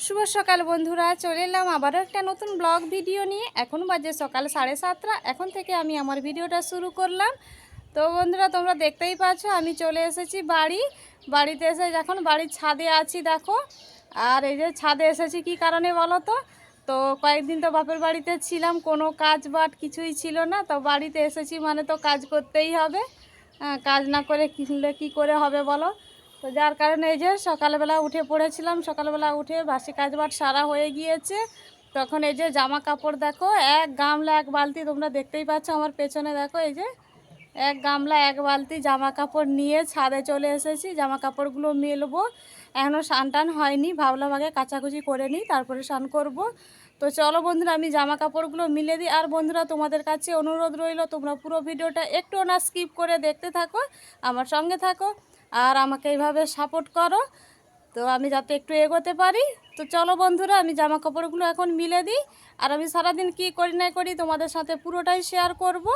শুভ সকাল বন্ধুরা, চলে এলাম আবারও একটা নতুন ব্লগ ভিডিও নিয়ে। এখন বাজে সকাল 7:30। এখন থেকে আমি আমার ভিডিওটা শুরু করলাম। তো বন্ধুরা, তোমরা দেখতেই পাচ্ছ আমি চলে এসেছি বাড়িতে এসে এখন বাড়ির ছাদে আছি দেখো। আর এই যে ছাদে এসেছি কি কারণে বলো তো? তো কয়েকদিন তো বাপের বাড়িতে ছিলাম, কোনো কাজ বাট কিছুই ছিল না। তো বাড়িতে এসেছি মানে তো কাজ করতেই হবে। কাজ না করে কিনলে কী করে হবে বলো? তো যার কারণে এই যে সকালবেলা উঠে পড়েছিলাম, সকালবেলা উঠে বাসি কাজ বাট সারা হয়ে গিয়েছে। তখন এই যে জামা কাপড় দেখো, এক গামলা এক বালতি, তোমরা দেখতেই পাচ্ছ আমার পেছনে দেখো, এই যে এক গামলা এক বালতি জামা কাপড় নিয়ে ছাদে চলে এসেছি। জামা কাপড়গুলো মেলবো, এখনও স্নান টান হয়নি, ভাবলাম আগে কাচাকুচি করে নিই তারপরে স্নান করব। তো চলো বন্ধুরা, আমি জামা কাপড়গুলো মিলে দিই। আর বন্ধুরা, তোমাদের কাছে অনুরোধ রইল তোমরা পুরো ভিডিওটা একটু না স্কিপ করে দেখতে থাকো, আমার সঙ্গে থাকো আর আমাকে এইভাবে সাপোর্ট করো, তো আমি যাতে একটু এগোতে পারি। তো চলো বন্ধুরা, আমি জামা কাপড়গুলো এখন মিলে দিই। আর আমি সারাদিন কি করি না করি তোমাদের সাথে পুরোটাই শেয়ার করব।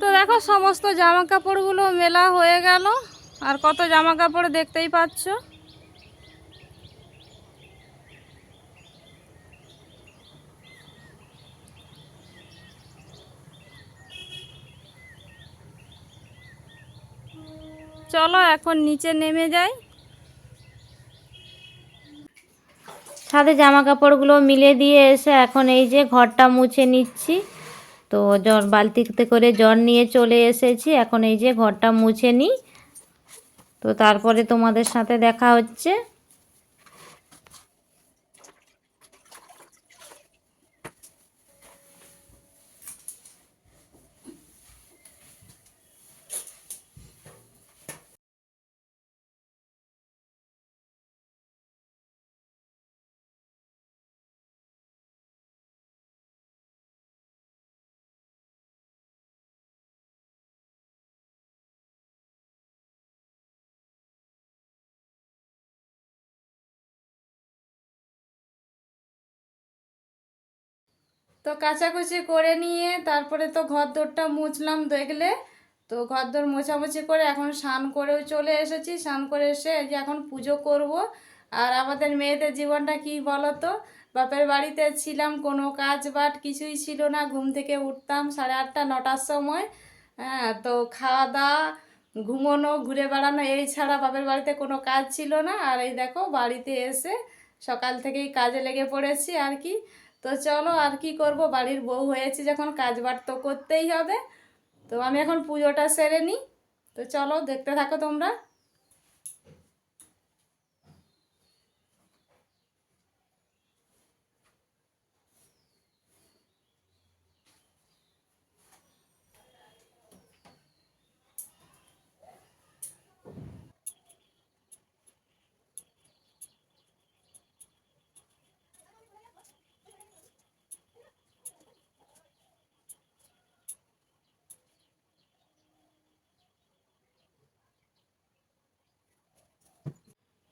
তো দেখো, সমস্ত জামা কাপড়গুলো মেলা হয়ে গেল। আর কত জামা কাপড় দেখতেই পাচ্ছ। চলো এখন নিচে নেমে যাই। ছাদে জামা কাপড়গুলো মিলে দিয়ে এসে এখন এই যে ঘরটা মুছে নিচ্ছি। তো বালতিতে করে জল নিয়ে চলে এসেছি, এখন এই যে ঘরটা মুছে নিই, তো তারপরে তোমাদের সাথে দেখা হচ্ছে। তো কাচাকুচি করে নিয়ে তারপরে তো ঘরদোরটা মুছলাম দেখলে। তো ঘরদোর মোছামুছি করে এখন স্নান করেও চলে এসেছি। স্নান করে এসে এই যে এখন পুজো করব। আর আমাদের মেয়েদের জীবনটা কি বলো তো? বাপের বাড়িতে ছিলাম, কোনো কাজ বাট কিছুই ছিল না। ঘুম থেকে উঠতাম 8:30 9টার সময়। হ্যাঁ, তো খাওয়া দাওয়া, ঘুমোনো, ঘুরে বেড়ানো, এই ছাড়া বাপের বাড়িতে কোনো কাজ ছিল না। আর এই দেখো বাড়িতে এসে সকাল থেকেই কাজে লেগে পড়েছি আর কি। তো চলো, আর কি করব, বাড়ির বউ হয়েছি যখন কাজ বাট তো করতেই হবে। তো আমি এখন পুজোটা সেরে নিই। তো চলো দেখতে থাকো তোমরা।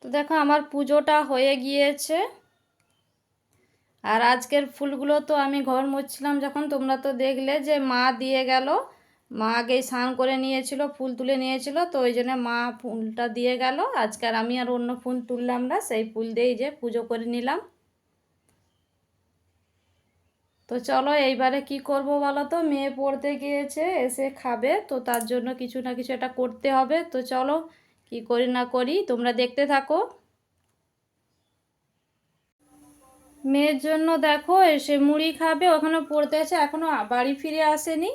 তো দেখো আমার পুজোটা হয়ে গিয়েছে। আর আজকের ফুলগুলো তো আমি ঘর মুছছিলাম যখন, তোমরা তো দেখলে যে মা দিয়ে গেল। মা আগেই স্নান করে নিয়েছিল, ফুল তুলে নিয়েছিল, তো ওই জন্য মা ফুলটা দিয়ে গেল। আজকে আর আমি আর অন্য ফুল তুললাম না, সেই ফুল দিয়েই যে পুজো করে নিলাম। তো চলো এইবারে কি করব বলো তো, মেয়ে পড়তে গিয়েছে, এসে খাবে, তো তার জন্য কিছু না কিছু একটা করতে হবে। তো চলো কি করি না করি তোমরা দেখতে থাকো। মেয়ের জন্য দেখো এসে মুড়ি খাবে, ওখানে পড়তে আছে, এখনো বাড়ি ফিরে আসেনি।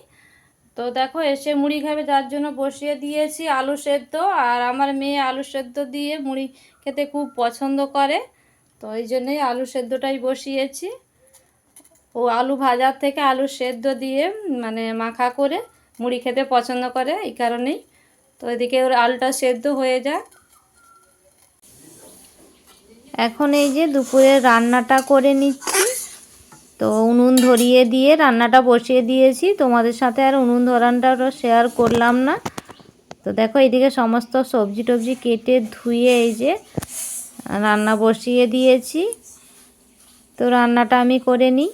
তো দেখো এসে মুড়ি খাবে, যার জন্য বসিয়ে দিয়েছি আলু সেদ্ধ। আর আমার মেয়ে আলু সেদ্ধ দিয়ে মুড়ি খেতে খুব পছন্দ করে, তো ওই জন্যই আলু সেদ্ধটাই বসিয়েছি। ও আলু ভাজার থেকে আলু সেদ্ধ দিয়ে মানে মাখা করে মুড়ি খেতে পছন্দ করে, এই কারণেই। তো এদিকে ওর আলুটা সেদ্ধ হয়ে যায়। এখন এই যে দুপুরে রান্নাটা করে নিচ্ছি। তো উনুন ধরিয়ে দিয়ে রান্নাটা বসিয়ে দিয়েছি, তোমাদের সাথে আর উনুন ধরানটা শেয়ার করলাম না। তো দেখো এইদিকে সমস্ত সবজি টবজি কেটে ধুয়ে এই যে রান্না বসিয়ে দিয়েছি। তো রান্নাটা আমি করে নিই।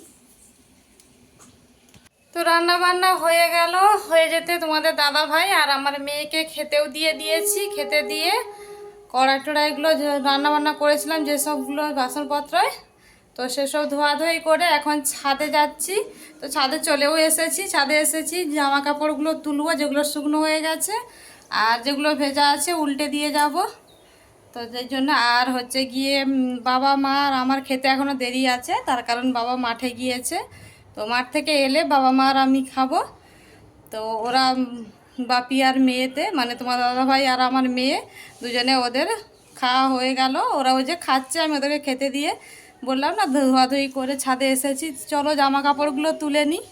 তো রান্না বান্না হয়ে গেল, হয়ে যেতে তোমাদের দাদা ভাই আর আমার মেয়েকে খেতেও দিয়ে দিয়েছি। খেতে দিয়ে কড়াই টড়াইগুলো রান্না বান্না করেছিলাম যেসবগুলো বাসনপত্র, তো সেসব ধোয়াধুয়ি করে এখন ছাদে যাচ্ছি। তো ছাদে চলেও এসেছি, ছাদে এসেছি জামা কাপড়গুলো তুলবো, যেগুলো শুকনো হয়ে গেছে, আর যেগুলো ভেজা আছে উল্টে দিয়ে যাব। তো সেই জন্য আর হচ্ছে গিয়ে বাবা মা আর আমার খেতে এখনও দেরি আছে, তার কারণ বাবা মাঠে গিয়েছে। তো মাঠ থেকে এলে বাবা মা আর আমি খাবো। তো ওরা বাপি আর মেয়েতে মানে তোমার দাদাভাই আর আমার মেয়ে দুজনে ওদের খাওয়া হয়ে গেল। ওরা ওই যে খাচ্ছে, আমি ওদেরকে খেতে দিয়ে বললাম না ধোয়াধুয়ি করে ছাদে এসেছি, চলো জামা কাপড়গুলো তুলে নিই।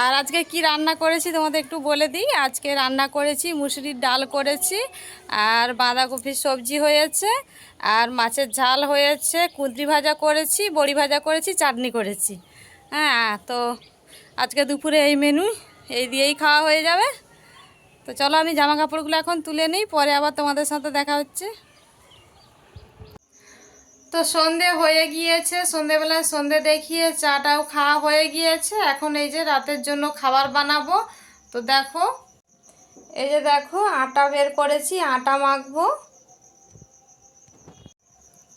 আর আজকে কি রান্না করেছি তোমাদের একটু বলে দিই। আজকে রান্না করেছি মুসুরির ডাল করেছি, আর বাঁধাকপির সবজি হয়েছে, আর মাছের ঝাল হয়েছে, কুঁদরি ভাজা করেছি, বড়ি ভাজা করেছি, চাটনি করেছি। হ্যাঁ, তো আজকে দুপুরে এই মেনু, এই দিয়েই খাওয়া হয়ে যাবে। তো চলো আমি জামা কাপড়গুলো এখন তুলে নিই, পরে আবার তোমাদের সাথে দেখা হচ্ছে। তো সন্ধে হয়ে গিয়েছে, সন্ধেবেলায় সন্ধে দেখিয়ে চাটাও খাওয়া হয়ে গিয়েছে। এখন এই যে রাতের জন্য খাবার বানাবো। তো দেখো এই যে দেখো আটা বের করেছি, আটা মাখবো,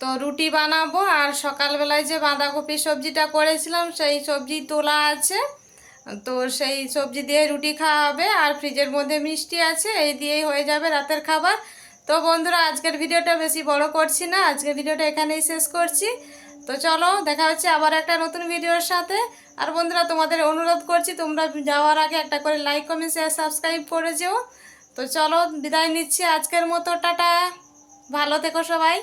তো রুটি বানাবো। আর সকালবেলায় যে বাঁধাকপি সবজিটা করেছিলাম সেই সবজি তোলা আছে, তো সেই সবজি দিয়ে রুটি খাওয়া হবে। আর ফ্রিজের মধ্যে মিষ্টি আছে, এই দিয়েই হয়ে যাবে রাতের খাবার। তো বন্ধুরা আজকের ভিডিওটা বেশি বড় করছি না, আজকের ভিডিওটা এখানেই শেষ করছি। তো চলো দেখা হচ্ছে আবার একটা নতুন ভিডিওর সাথে। আর বন্ধুরা তোমাদের অনুরোধ করছি তোমরা যাওয়ার আগে একটা করে লাইক কমেন্ট শেয়ার সাবস্ক্রাইব করে যেও। তো চলো বিদায় নিচ্ছি আজকের মতো, টাটা, ভালো থেকো সবাই।